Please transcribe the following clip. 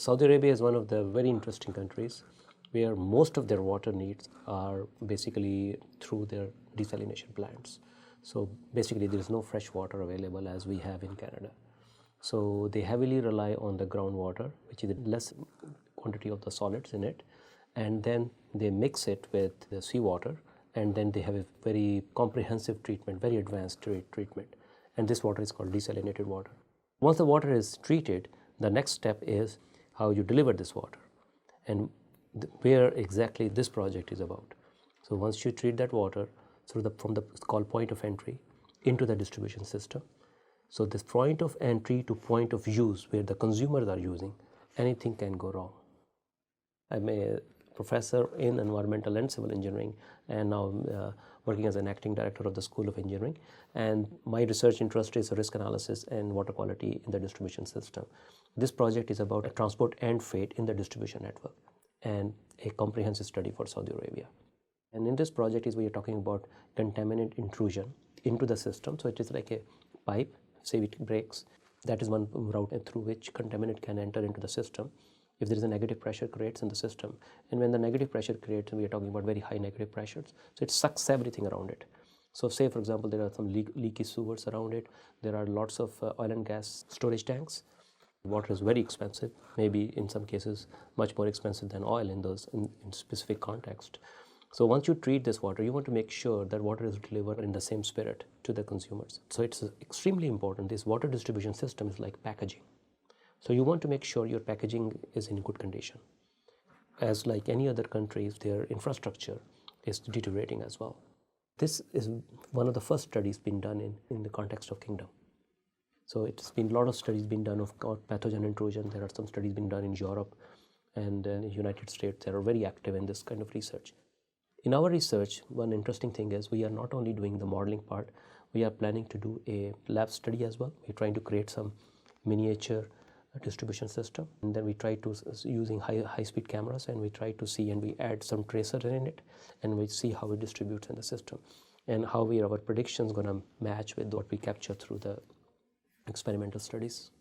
Saudi Arabia is one of the very interesting countries where most of their water needs are basically through their desalination plants. So basically there is no fresh water available as we have in Canada. So they heavily rely on the groundwater, which is less quantity of the solids in it, and then they mix it with the seawater, and then they have a very comprehensive treatment, very advanced treatment. And this water is called desalinated water. Once the water is treated, the next step is how you deliver this water and where exactly this project is about. So once you treat that water from the it's called point of entry into the distribution system. So this point of entry to point of use where the consumers are using, anything can go wrong. I'm a professor in environmental and civil engineering, and now working as an acting director of the School of Engineering. And my research interest is risk analysis and water quality in the distribution system. This project is about transport and freight in the distribution network and a comprehensive study for Saudi Arabia. And in this project we are talking about contaminant intrusion into the system. So it is like a pipe, say it breaks. That is one route through which contaminant can enter into the system. If there is a negative pressure creates in the system, and when the negative pressure creates, we are talking about very high negative pressures, so it sucks everything around it. So say for example there are some leaky sewers around it, there are lots of oil and gas storage tanks. Water is very expensive, maybe in some cases much more expensive than oil in specific context. So once you treat this water, you want to make sure that water is delivered in the same spirit to the consumers. So it's extremely important. This water distribution system is like packaging. So you want to make sure your packaging is in good condition. As like any other countries, their infrastructure is deteriorating as well. This is one of the first studies being done in the context of Kingdom. So it's been a lot of studies being done of pathogen intrusion. There are some studies being done in Europe and in the United States. They are very active in this kind of research. In our research, one interesting thing is we are not only doing the modeling part, we are planning to do a lab study as well. We're trying to create some miniature distribution system, and then we try to using high-speed cameras, and we try to see, and we add some tracer in it, and we see how it distributes in the system and how our predictions going to match with what we capture through the experimental studies.